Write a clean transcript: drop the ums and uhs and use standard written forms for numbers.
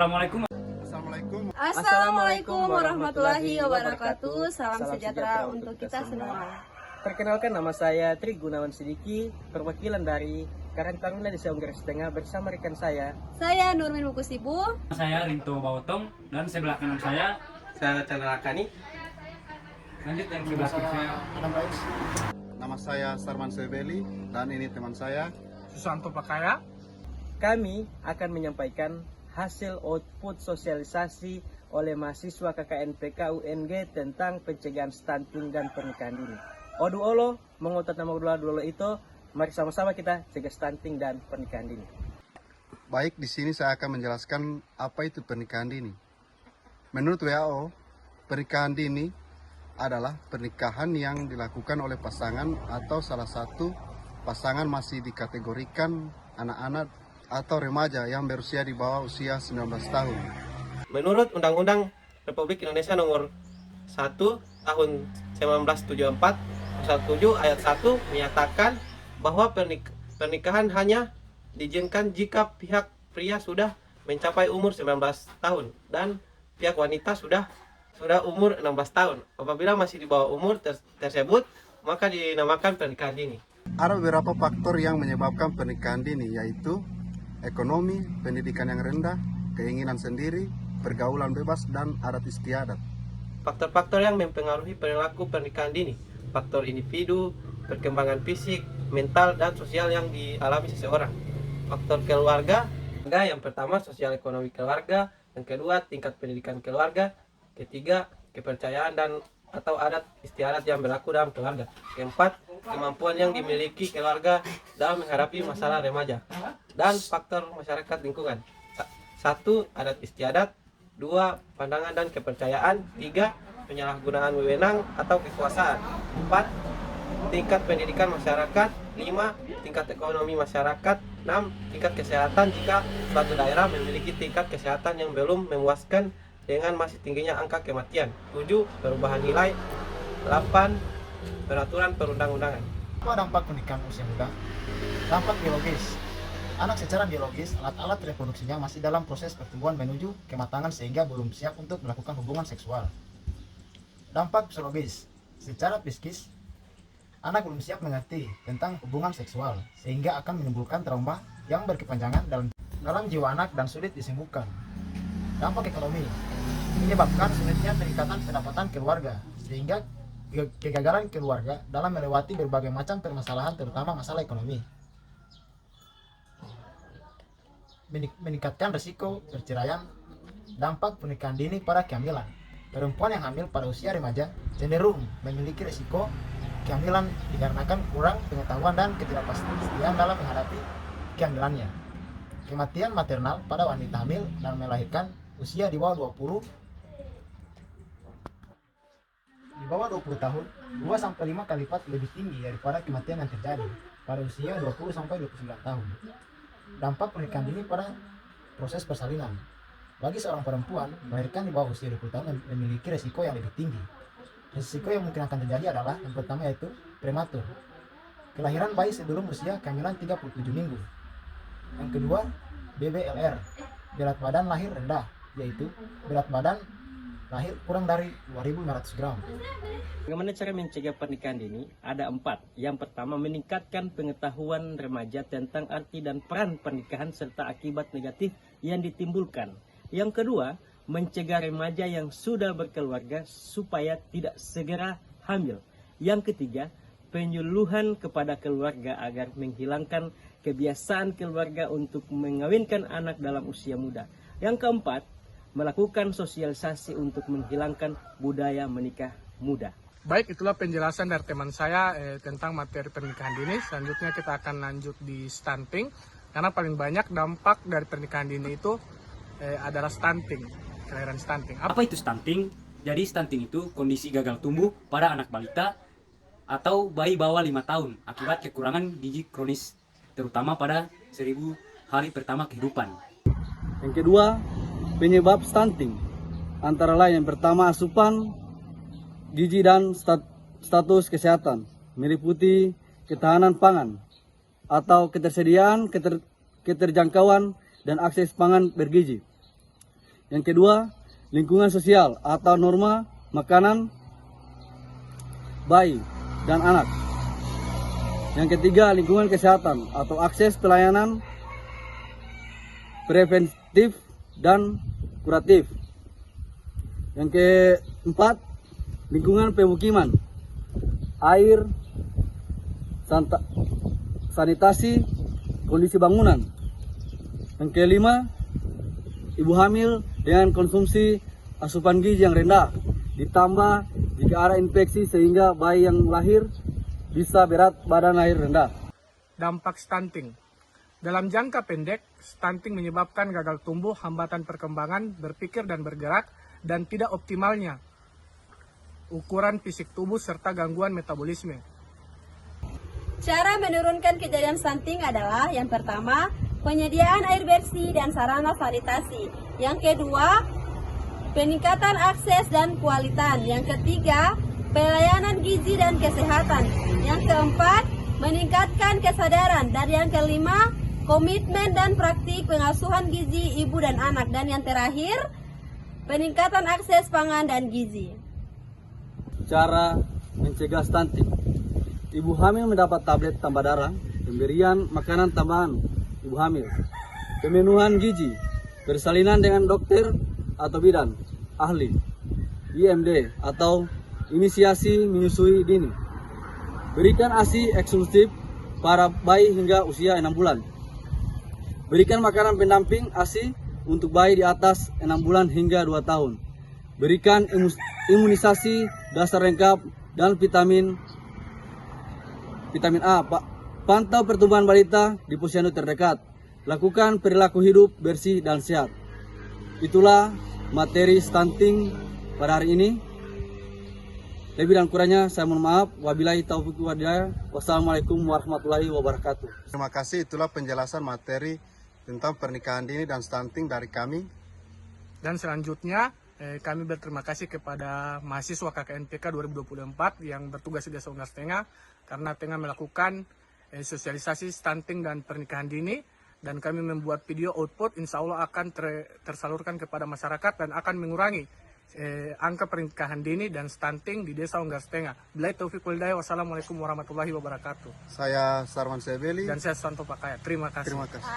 Assalamualaikum. Assalamualaikum warahmatullahi wabarakatuh. Salam sejahtera untuk kita semua. Perkenalkan, nama saya Tri Gunawan Sidiki, perwakilan dari Karang Taruna Desa Ungaran Setengah bersama rekan saya Nurmin Mukusibu. Saya Rinto Bawotong dan sebelah kanan saya Chandra Kani. lanjut yang sebelah kiri saya. Nama saya Sarman Sebeli dan ini teman saya Susanto Pakaya. Kami akan menyampaikan hasil output sosialisasi oleh mahasiswa KKNPK UNG tentang pencegahan stunting dan pernikahan dini. Odu Olo, mengotot nama dua itu, mari sama-sama kita cegah stunting dan pernikahan dini. Baik, di sini saya akan menjelaskan apa itu pernikahan dini. Menurut WHO, pernikahan dini adalah pernikahan yang dilakukan oleh pasangan atau salah satu pasangan masih dikategorikan anak-anak atau remaja yang berusia di bawah usia 19 tahun. Menurut Undang-Undang Republik Indonesia Nomor 1 Tahun 1974, Pasal 7 Ayat 1 menyatakan bahwa pernikahan hanya diizinkan jika pihak pria sudah mencapai umur 19 tahun dan pihak wanita sudah umur 16 tahun. Apabila masih di bawah umur tersebut, maka dinamakan pernikahan dini. Ada beberapa faktor yang menyebabkan pernikahan dini, yaitu ekonomi, pendidikan yang rendah, keinginan sendiri, pergaulan bebas, dan adat istiadat. Faktor-faktor yang mempengaruhi perilaku pernikahan dini: faktor individu, perkembangan fisik, mental, dan sosial yang dialami seseorang. Faktor keluarga, yang pertama sosial ekonomi keluarga, yang kedua tingkat pendidikan keluarga, ketiga kepercayaan dan atau adat istiadat yang berlaku dalam keluarga, keempat kemampuan yang dimiliki keluarga dalam menghadapi masalah remaja, dan faktor masyarakat lingkungan. 1. Adat istiadat. 2. Pandangan dan kepercayaan. 3. Penyalahgunaan wewenang atau kekuasaan. 4. Tingkat pendidikan masyarakat. 5. Tingkat ekonomi masyarakat. 6. Tingkat kesehatan jika suatu daerah memiliki tingkat kesehatan yang belum memuaskan dengan masih tingginya angka kematian. 7. Perubahan nilai. 8. Peraturan perundang-undangan. Apa dampak pernikahan usia muda? Dampak biologis. Anak secara biologis, alat-alat reproduksinya masih dalam proses pertumbuhan menuju kematangan sehingga belum siap untuk melakukan hubungan seksual. Dampak psikologis. Secara psikis, anak belum siap mengerti tentang hubungan seksual sehingga akan menimbulkan trauma yang berkepanjangan dalam jiwa anak dan sulit disembuhkan. Dampak ekonomi. Menyebabkan sulitnya peningkatan pendapatan keluarga sehingga kegagalan keluarga dalam melewati berbagai macam permasalahan terutama masalah ekonomi. Meningkatkan risiko perceraian. Dampak pernikahan dini pada kehamilan. Perempuan yang hamil pada usia remaja cenderung memiliki risiko kehamilan dikarenakan kurang pengetahuan dan ketidakpastian dalam menghadapi kehamilannya. Kematian maternal pada wanita hamil dan melahirkan usia di bawah 20 tahun 2-5 kali lipat lebih tinggi daripada kematian yang terjadi pada usia 20-29 tahun. Dampak pernikahan dini pada proses persalinan. Bagi seorang perempuan, melahirkan di bawah usia 20 tahun memiliki resiko yang lebih tinggi. Resiko yang mungkin akan terjadi adalah yang pertama yaitu prematur. Kelahiran bayi sebelum usia kehamilan 37 minggu. Yang kedua, BBLR, berat badan lahir rendah, yaitu berat badan lahir kurang dari 2.500 gram. Bagaimana cara mencegah pernikahan dini? Ada 4. Yang pertama, meningkatkan pengetahuan remaja tentang arti dan peran pernikahan serta akibat negatif yang ditimbulkan. Yang kedua, mencegah remaja yang sudah berkeluarga supaya tidak segera hamil. Yang ketiga, penyuluhan kepada keluarga agar menghilangkan kebiasaan keluarga untuk mengawinkan anak dalam usia muda. Yang keempat, melakukan sosialisasi untuk menghilangkan budaya menikah muda. Baik, itulah penjelasan dari teman saya tentang materi pernikahan dini. Selanjutnya kita akan lanjut di stunting, karena paling banyak dampak dari pernikahan dini itu adalah stunting, kelahiran stunting. Apa itu stunting? Jadi stunting itu kondisi gagal tumbuh pada anak balita atau bayi bawah 5 tahun akibat kekurangan gizi kronis, terutama pada 1000 hari pertama kehidupan. Yang kedua, penyebab stunting antara lain yang pertama asupan gizi dan status kesehatan, meliputi ketahanan pangan atau ketersediaan, keterjangkauan dan akses pangan bergizi. Yang kedua, lingkungan sosial atau norma makanan bayi dan anak. Yang ketiga, lingkungan kesehatan atau akses pelayanan preventif dan kuratif. Yang keempat, lingkungan pemukiman, air, sanitasi, kondisi bangunan. Yang kelima, ibu hamil dengan konsumsi asupan gizi yang rendah, ditambah jika ada infeksi sehingga bayi yang lahir bisa berat badan lahir rendah. Dampak stunting. Dalam jangka pendek, stunting menyebabkan gagal tumbuh, hambatan perkembangan, berpikir dan bergerak, dan tidak optimalnya ukuran fisik tubuh serta gangguan metabolisme. Cara menurunkan kejadian stunting adalah yang pertama, penyediaan air bersih dan sarana sanitasi. Yang kedua, peningkatan akses dan kualitas. Yang ketiga, pelayanan gizi dan kesehatan. Yang keempat, meningkatkan kesadaran. Dan yang kelima, komitmen dan praktik pengasuhan gizi ibu dan anak. Dan yang terakhir, peningkatan akses pangan dan gizi. Cara mencegah stunting. Ibu hamil mendapat tablet tambah darah, pemberian makanan tambahan ibu hamil, pemenuhan gizi, persalinan dengan dokter atau bidan, ahli, IMD atau inisiasi menyusui dini. Berikan ASI eksklusif para bayi hingga usia 6 bulan. Berikan makanan pendamping ASI untuk bayi di atas 6 bulan hingga 2 tahun. Berikan imunisasi dasar lengkap dan vitamin A. Pantau pertumbuhan balita di posyandu terdekat. Lakukan perilaku hidup bersih dan sehat. Itulah materi stunting pada hari ini. Lebih dan kurangnya saya mohon maaf. Wabillahi taufiq wal hidayah. Wassalamualaikum warahmatullahi wabarakatuh. Terima kasih, itulah penjelasan materi tentang pernikahan dini dan stunting dari kami. Dan selanjutnya, kami berterima kasih kepada mahasiswa KKNPK 2024 yang bertugas di Desa Unggas Tengah karena tengah melakukan sosialisasi stunting dan pernikahan dini, dan kami membuat video output insya Allah akan tersalurkan kepada masyarakat dan akan mengurangi angka pernikahan dini dan stunting di Desa Unggas Tengah. Billahi taufiq wal hidayah. Wassalamualaikum warahmatullahi wabarakatuh. Saya Sarwan Sebeli. Dan saya Santo Pakaya. Terima kasih. Terima kasih.